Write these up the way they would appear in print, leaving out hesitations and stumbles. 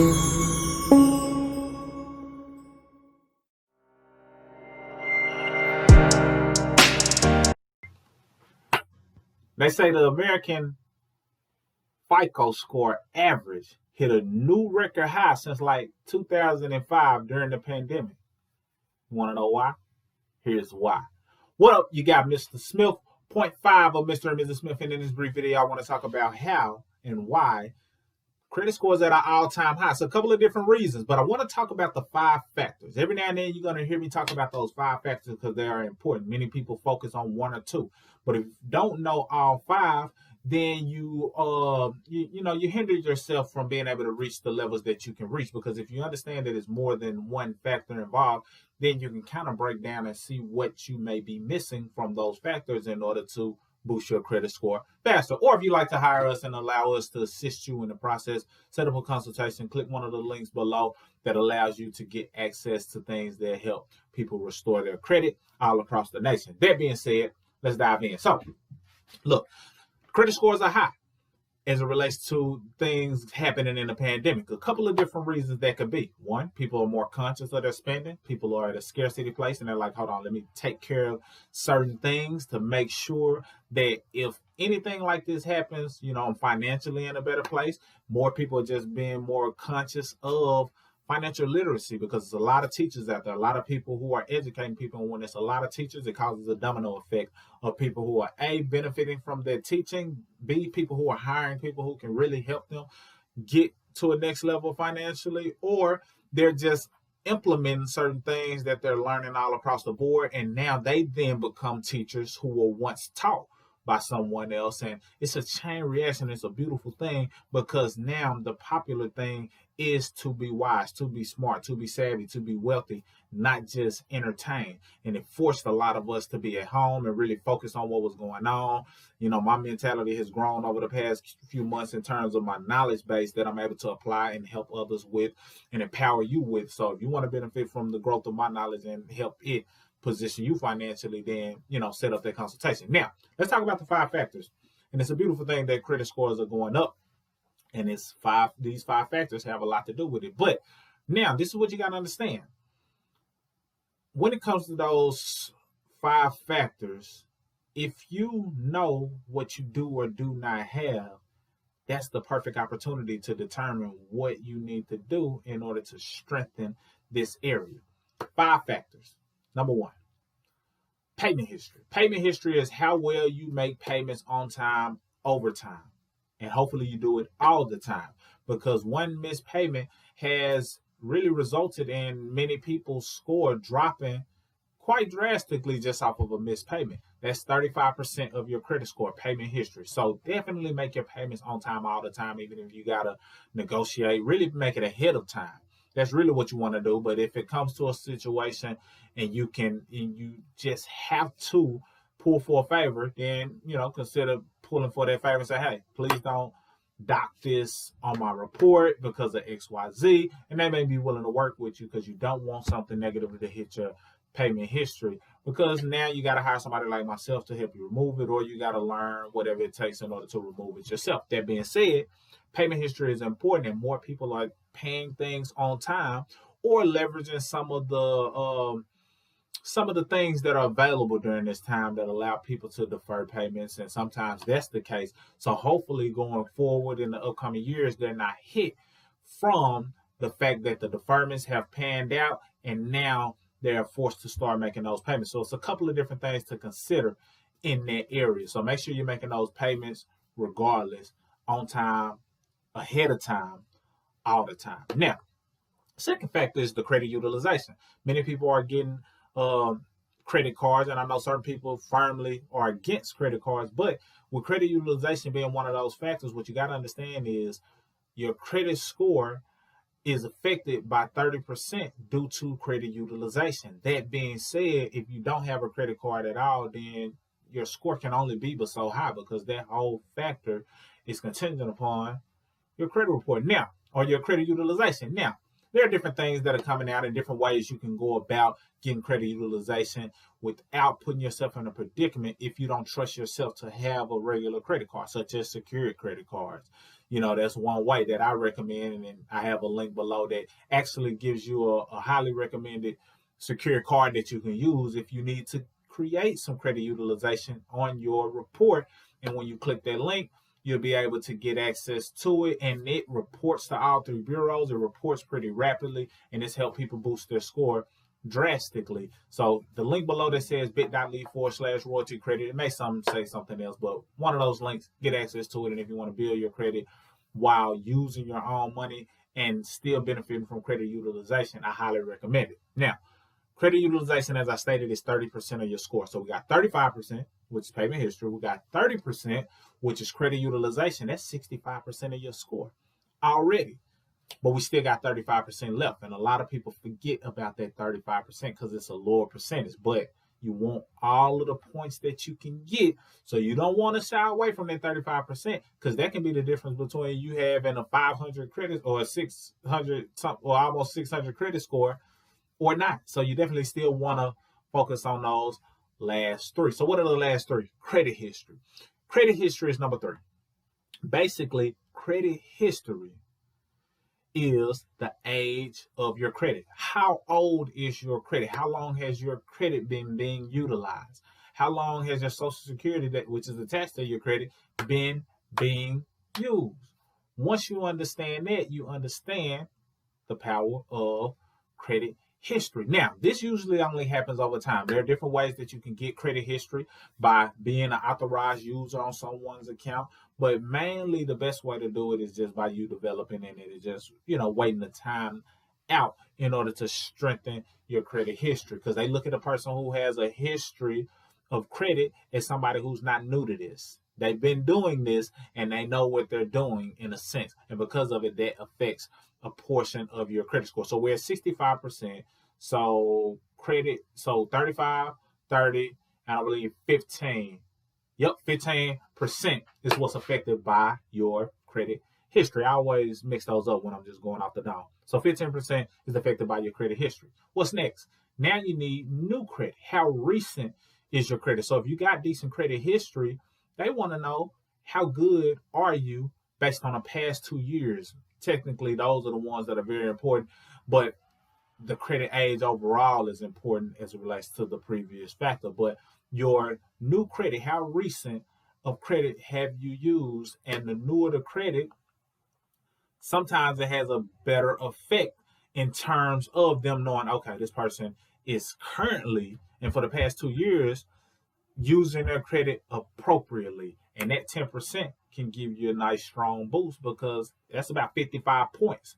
They say the American FICO score average hit a new record high since like 2005 during the pandemic. You want to know why? Here's why. What up? You got Mr. Smith, point five of Mr. and Mrs. Smith. And in this brief video, I want to talk about how and why credit scores at an all-time high. So a couple of different reasons, but I want to talk about the 5 factors. Every now and then you're going to hear me talk about those 5 factors because they are important. Many people focus on 1 or 2, but if you don't know all 5, then you hinder yourself from being able to reach the levels that you can reach. Because if you understand that it's more than one factor involved, then you can kind of break down and see what you may be missing from those factors in order to boost your credit score faster. Or if you like to hire us and allow us to assist you in the process, set up a consultation, click one of the links below that allows you to get access to things that help people restore their credit all across the nation. That being said, let's dive in. So, look, credit scores are high as it relates to things happening in the pandemic. A couple of different reasons that could be. One, people are more conscious of their spending. People are at a scarcity place and they're like, hold on, let me take care of certain things to make sure that if anything like this happens, I'm financially in a better place. More people are just being more conscious of financial literacy because there's a lot of teachers out there, a lot of people who are educating people. And when it's a lot of teachers, it causes a domino effect of people who are A, benefiting from their teaching, B, people who are hiring people who can really help them get to a next level financially, or they're just implementing certain things that they're learning all across the board. And now they then become teachers who were once taught by someone else. And it's a chain reaction. It's a beautiful thing because now the popular thing is to be wise, to be smart, to be savvy, to be wealthy, not just entertain. And it forced a lot of us to be at home and really focus on what was going on. My mentality has grown over the past few months in terms of my knowledge base that I'm able to apply and help others with and empower you with. So if you want to benefit from the growth of my knowledge and help it position you financially, then, set up that consultation. Now, let's talk about the 5 factors. And it's a beautiful thing that credit scores are going up. And these 5 factors have a lot to do with it. But now, this is what you got to understand. When it comes to those 5 factors, if you know what you do or do not have, that's the perfect opportunity to determine what you need to do in order to strengthen this area. 5 factors. Number 1, payment history. Payment history is how well you make payments on time, over time. And hopefully you do it all the time, because one missed payment has really resulted in many people's score dropping quite drastically just off of a missed payment. That's 35% of your credit score, payment history. So definitely make your payments on time all the time, even if you got to negotiate. Really make it ahead of time. That's really what you want to do. But if it comes to a situation and you just have to pull for a favor, then, consider pulling for that favor and say, hey, please don't dock this on my report because of XYZ. And they may be willing to work with you because you don't want something negative to hit your payment history, because now you got to hire somebody like myself to help you remove it, or you got to learn whatever it takes in order to remove it yourself. That being said, payment history is important, and more people are paying things on time or leveraging some of the things that are available during this time that allow people to defer payments, and sometimes that's the case. So hopefully going forward in the upcoming years, they're not hit from the fact that the deferments have panned out and now they're forced to start making those payments. So it's a couple of different things to consider in that area. So make sure you're making those payments regardless, on time, ahead of time, all the time. Now, second factor is the credit utilization. Many people are getting credit cards, and I know certain people firmly are against credit cards, but with credit utilization being one of those factors, what you got to understand is your credit score is affected by 30% due to credit utilization. That being said, if you don't have a credit card at all, then your score can only be but so high, because that whole factor is contingent upon your credit report now, or your credit utilization. Now, there are different things that are coming out and different ways you can go about getting credit utilization without putting yourself in a predicament if you don't trust yourself to have a regular credit card, such as secured credit cards. That's one way that I recommend, and I have a link below that actually gives you a highly recommended secure card that you can use if you need to create some credit utilization on your report. And when you click that link, you'll be able to get access to it, and it reports to all three bureaus. It reports pretty rapidly, and it's helped people boost their score drastically. So the link below that says bit.ly/royalty credit, it may say something else, but one of those links, get access to it. And if you want to build your credit while using your own money and still benefiting from credit utilization, I highly recommend it. Now, credit utilization, as I stated, is 30% of your score. So we got 35%, which is payment history. We got 30%, which is credit utilization. That's 65% of your score already. But we still got 35% left. And a lot of people forget about that 35% because it's a lower percentage. But you want all of the points that you can get. So you don't want to shy away from that 35% because that can be the difference between you having a 500 credit or a 600 or almost 600 credit score or not. So you definitely still want to focus on those last three. So what are the last three? Credit history. Credit history is number 3. Basically, credit history is the age of your credit. How old is your credit? How long has your credit been being utilized? How long has your Social Security, which is attached to your credit, been being used? Once you understand that, you understand the power of credit history. Now, this usually only happens over time. There are different ways that you can get credit history by being an authorized user on someone's account, but mainly the best way to do it is just by you developing it. It's just, waiting the time out in order to strengthen your credit history, because they look at a person who has a history of credit as somebody who's not new to this. They've been doing this and they know what they're doing in a sense. And because of it, that affects a portion of your credit score. So we're at 65%. So 35, 30, and I believe 15. Yep, 15% is what's affected by your credit history. I always mix those up when I'm just going off the dome. So 15% is affected by your credit history. What's next? Now you need new credit. How recent is your credit? So if you got decent credit history, they want to know how good are you based on the past 2 years. Technically, those are the ones that are very important, but the credit age overall is important as it relates to the previous factor. But your new credit, how recent of credit have you used? And the newer the credit, sometimes it has a better effect in terms of them knowing, okay, this person is currently, and for the past 2 years, using their credit appropriately. And that 10% can give you a nice strong boost, because that's about 55 points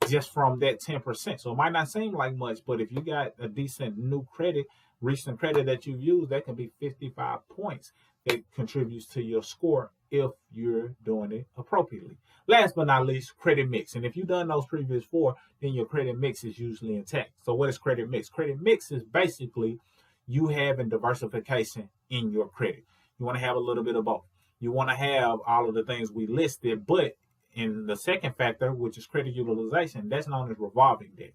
just from that 10%. So it might not seem like much, but if you got a decent new credit, recent credit that you've used, that can be 55 points that contributes to your score if you're doing it appropriately. Last but not least, credit mix. And if you've done those previous 4, then your credit mix is usually intact. So what is credit mix? Credit mix is basically you having diversification in your credit. You want to have a little bit of both. You want to have all of the things we listed, but in the second factor, which is credit utilization, that's known as revolving debt.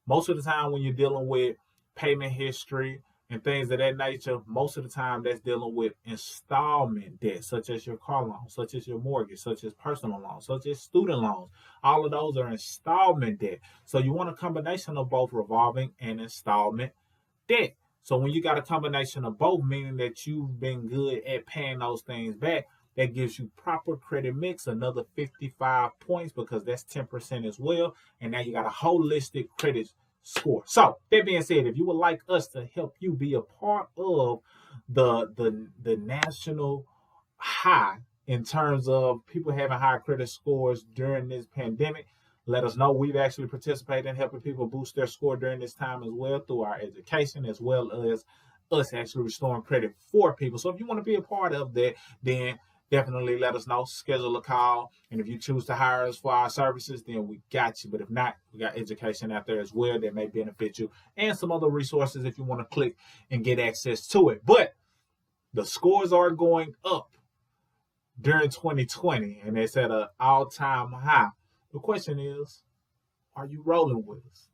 Most of the time when you're dealing with payment history and things of that nature, most of the time that's dealing with installment debt, such as your car loan, such as your mortgage, such as personal loans, such as student loans. All of those are installment debt. So you want a combination of both revolving and installment debt. So when you got a combination of both, meaning that you've been good at paying those things back, that gives you proper credit mix, another 55 points, because that's 10% as well. And now you got a holistic credit score. So that being said, if you would like us to help you be a part of the national high in terms of people having high credit scores during this pandemic, let us know. We've actually participated in helping people boost their score during this time as well through our education, as well as us actually restoring credit for people. So if you want to be a part of that, then definitely let us know. Schedule a call. And if you choose to hire us for our services, then we got you. But if not, we got education out there as well that may benefit you, and some other resources if you want to click and get access to it. But the scores are going up during 2020, and it's at an all-time high. The question is, Are you rolling with us?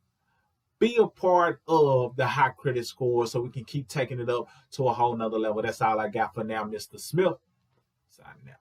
Be a part of the high credit score so we can keep taking it up to a whole nother level. That's all I got for now, Mr. Smith. Signing out.